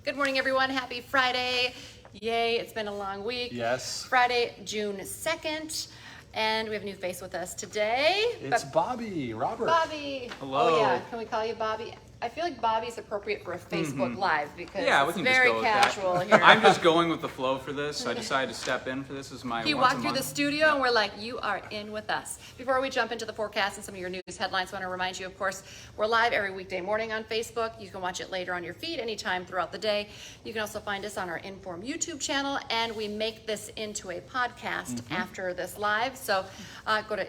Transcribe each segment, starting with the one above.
Good morning, everyone. Happy Friday. Yay, it's been a long week. Yes. Friday, June 2nd. And we have a new face with us today. It's Bobby, Robert. Bobby. Hello. Oh, yeah. Can we call you Bobby? I feel like Bobby's appropriate for a Facebook Live because Yeah, we it's can very just go with casual that. here. I'm just going with the flow for this. I decided to step in for this as my He once a walked through the month. studio and we're like, you are in with us. Before we jump into the forecast and some of your news headlines, I want to remind you, of course, we're live every weekday morning on Facebook. You can watch it later on your feed anytime throughout the day. You can also find us on our Inform YouTube channel, and we make this into a podcast after this live. So go to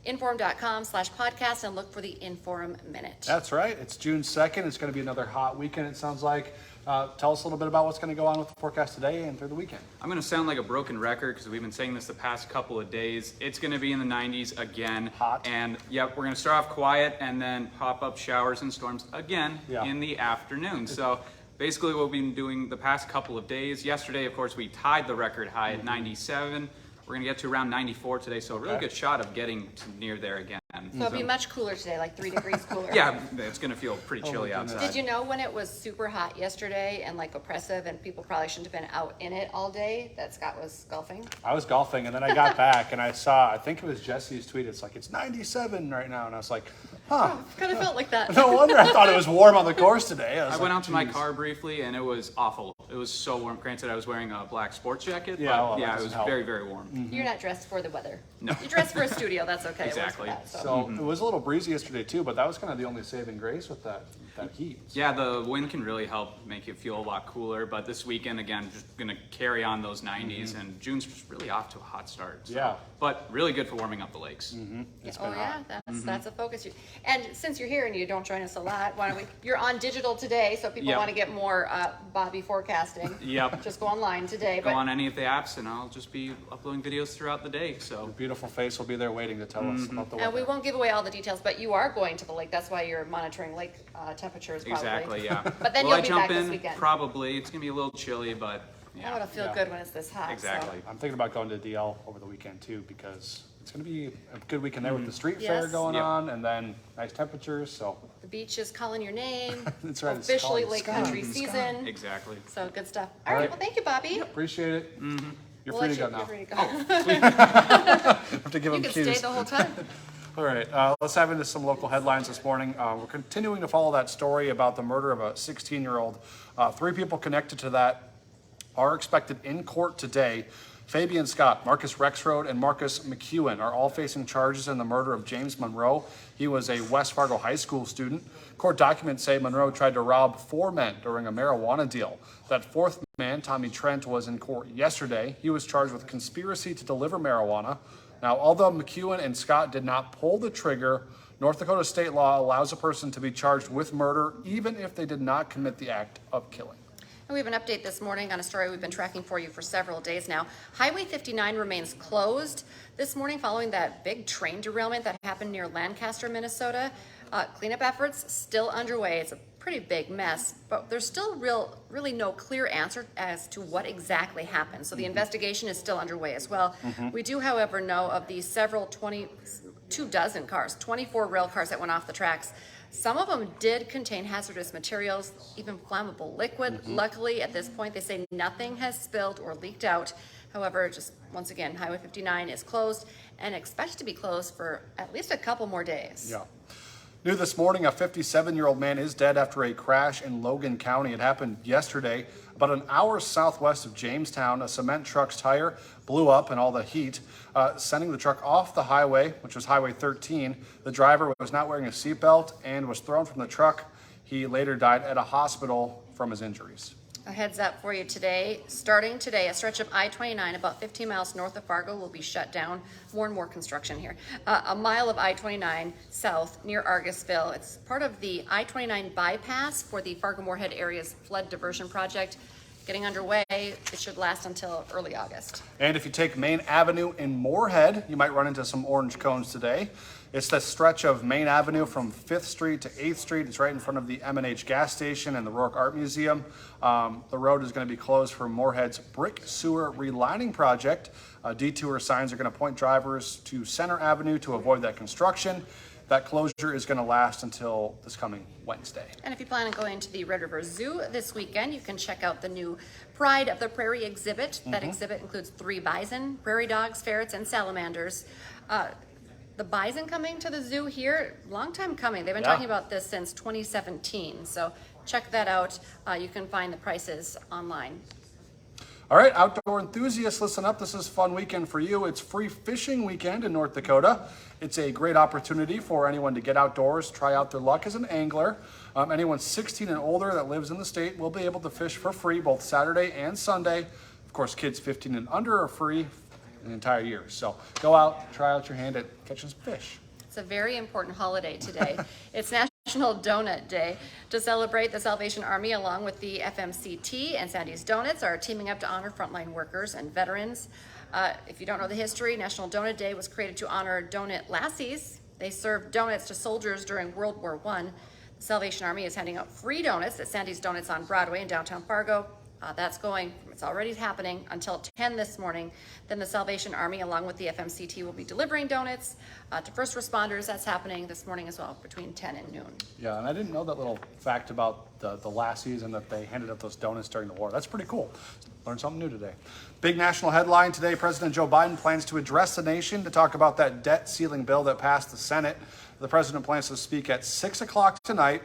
inform.com/podcast and look for the Inform Minute. That's right. It's June 2nd. It's going to be another hot weekend, it sounds like. Tell us a little bit about what's going to go on with the forecast today and through the weekend. I'm going to sound like a broken record because we've been saying this the past couple of days. It's going to be in the 90s again. Hot. And yep, we're going to start off quiet and then pop up showers and storms again in the afternoon. So basically what we've been doing the past couple of days. Yesterday, of course, we tied the record high at 97. We're going to get to around 94 today, so a really good shot of getting to near there again. So it'll be much cooler today, like 3 degrees cooler. Yeah, it's going to feel pretty chilly my goodness. outside. Did you know when it was super hot yesterday and like oppressive and people probably shouldn't have been out in it all day, that Scott was golfing? I was golfing, and then I got back, and I saw, I think it was Jesse's tweet. It's like, it's 97 right now. And I was like, huh. Kind of felt like that. No wonder I thought it was warm on the course today. I went out to my car briefly, and it was awful. It was so warm. Granted, I was wearing a black sports jacket, Yeah, well, but that yeah, it doesn't was help. very, very warm. You're not dressed for the weather. No. You're dressed for a studio, that's okay. It works for Exactly. that, so. So it was a little breezy yesterday, too, but that was kind of the only saving grace with that heat. Yeah, the wind can really help make you feel a lot cooler, but this weekend, again, just going to carry on those 90s, and June's just really off to a hot start. So. Yeah. But really good for warming up the lakes. It's Oh been yeah, hot. that's a focus. And since you're here and you don't join us a lot, why don't we? You're on digital today, so if people Yep. want to get more Bobby forecasting. Yep. Just go online today. Go on any of the apps, and I'll just be uploading videos throughout the day. So Your beautiful face will be there waiting to tell us about the weather. And we won't give away all the details, but you are going to the lake. That's why you're monitoring lake temperatures. Probably. exactly, yeah. But then Will you'll I be jump back this in? weekend. Probably. It's gonna be a little chilly, but yeah. Oh, it'll feel Yeah. good when it's this hot. so. Exactly. I'm thinking about going to DL over the weekend, too, because it's going to be a good weekend there with the street fair Yes. going Yep. on, and then nice temperatures, so The beach is calling your name. That's right, it's Officially calling Lake Scott. Country Scott. season. Exactly. So good stuff. All All right. right. Well, thank you, Bobby. appreciate it. You're We'll free let to go you- now. You're free to go. I have to give You him can cues. stay the whole time. All right, let's dive into some local headlines this morning. We're continuing to follow that story about the murder of a 16-year-old. 3 people connected to that are expected in court today. Fabian Scott, Marcus Rexroad, and Marcus McEwen are all facing charges in the murder of James Monroe. He was a West Fargo High School student. Court documents say Monroe tried to rob 4 men during a marijuana deal. That 4th man, Tommy Trent, was in court yesterday. He was charged with conspiracy to deliver marijuana. Now, although McEwen and Scott did not pull the trigger, North Dakota state law allows a person to be charged with murder even if they did not commit the act of killing. And we have an update this morning on a story we've been tracking for you for several days now. Highway 59 remains closed this morning following that big train derailment that happened near Lancaster, Minnesota. Cleanup efforts still underway. It's a pretty big mess, but there's still really no clear answer as to what exactly happened. So the investigation is still underway as well. We do, however, know of the several 24 cars, 24 rail cars that went off the tracks. Some of them did contain hazardous materials, even flammable liquid. Luckily, at this point, they say nothing has spilled or leaked out. However, just once again, Highway 59 is closed and expected to be closed for at least a couple more days. Yeah. New this morning, a 57-year-old man is dead after a crash in Logan County. It happened yesterday. About an hour southwest of Jamestown, a cement truck's tire blew up in all the heat, sending the truck off the highway, which was Highway 13. The driver was not wearing a seatbelt and was thrown from the truck. He later died at a hospital from his injuries. A heads up for you today. Starting today, a stretch of I-29 about 15 miles north of Fargo will be shut down. More and more construction here. A mile of I-29 south near Argusville. It's part of the I-29 bypass for the Fargo-Moorhead area's flood diversion project. Getting underway. It should last until early August. And if you take Main Avenue in Moorhead, you might run into some orange cones today. It's the stretch of Main Avenue from 5th Street to 8th Street. It's right in front of the M&H gas station and the Rourke Art Museum. The road is going to be closed for Moorhead's brick sewer relining project. Detour signs are going to point drivers to Center Avenue to avoid that construction. That closure is going to last until this coming Wednesday. And if you plan on going to the Red River Zoo this weekend, you can check out the new Pride of the Prairie exhibit. That exhibit includes 3 bison, prairie dogs, ferrets, and salamanders. The bison coming to the zoo here, long time coming. They've been talking about this since 2017. So check that out. You can find the prices online. All right, outdoor enthusiasts, listen up. This is a fun weekend for you. It's free fishing weekend in North Dakota. It's a great opportunity for anyone to get outdoors, try out their luck as an angler. Anyone 16 and older that lives in the state will be able to fish for free both Saturday and Sunday. Of course, kids 15 and under are free the entire year. So go out, try out your hand at catching some fish. It's a very important holiday today. It's National Donut Day. To celebrate, the Salvation Army, along with the FMCT and Sandy's Donuts, are teaming up to honor frontline workers and veterans. If you don't know the history, National Donut Day was created to honor donut lassies. They served donuts to soldiers during World War I. The Salvation Army is handing out free donuts at Sandy's Donuts on Broadway in downtown Fargo. It's already happening until 10 this morning. Then the Salvation Army, along with the FMCT, will be delivering donuts to first responders. That's happening this morning as well, between 10 and noon. Yeah, and I didn't know that little fact about the lassies and that they handed out those donuts during the war. That's pretty cool. Learned something new today. Big national headline today, President Joe Biden plans to address the nation to talk about that debt ceiling bill that passed the Senate. The president plans to speak at 6 o'clock tonight.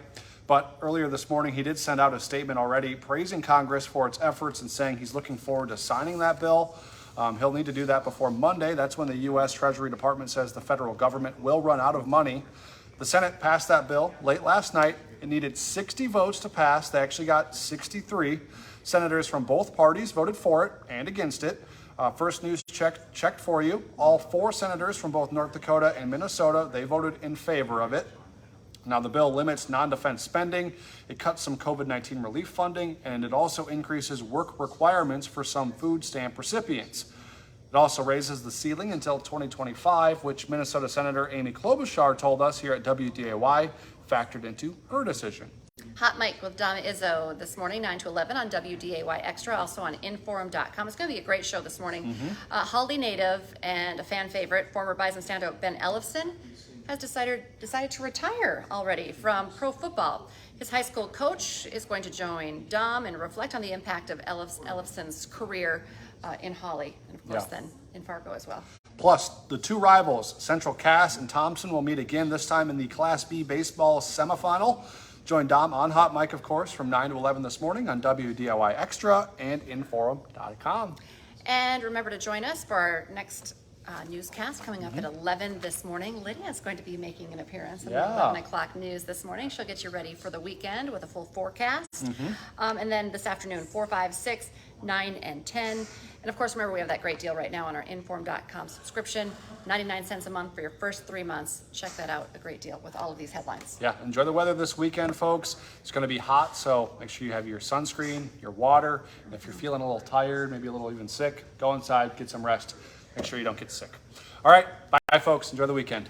But earlier this morning, he did send out a statement already praising Congress for its efforts and saying he's looking forward to signing that bill. He'll need to do that before Monday. That's when the U.S. Treasury Department says the federal government will run out of money. The Senate passed that bill late last night. It needed 60 votes to pass. They actually got 63. Senators from both parties voted for it and against it. First News checked for you. All 4 senators from both North Dakota and Minnesota, they voted in favor of it. Now, the bill limits non-defense spending, it cuts some COVID-19 relief funding, and it also increases work requirements for some food stamp recipients. It also raises the ceiling until 2025, which Minnesota Senator Amy Klobuchar told us here at WDAY factored into her decision. Hot Mic with Donna Izzo this morning, 9 to 11 on WDAY Extra, also on Inforum.com. It's going to be a great show this morning. Haldy native and a fan favorite, former Bison standout Ben Ellefson, has decided to retire already from pro football. His high school coach is going to join Dom and reflect on the impact of Ellefson's career in Holly, and of course then in Fargo as well. Plus, the 2 rivals, Central Cass and Thompson, will meet again, this time in the Class B baseball semifinal. Join Dom on Hot Mic, of course, from 9 to 11 this morning on WDAY Extra and Inforum.com. And remember to join us for our next newscast coming up at 11 this morning. Lydia is going to be making an appearance in the 11 o'clock news this morning. She'll get you ready for the weekend with a full forecast. And then this afternoon, 4, 5, 6, 9, and 10. And of course, remember, we have that great deal right now on our Inform.com subscription, 99 cents a month for your first 3 months. Check that out, a great deal with all of these headlines. Yeah, enjoy the weather this weekend, folks. It's going to be hot, so make sure you have your sunscreen, your water. And if you're feeling a little tired, maybe a little even sick, go inside, get some rest. Make sure you don't get sick. All right, bye, folks. Enjoy the weekend.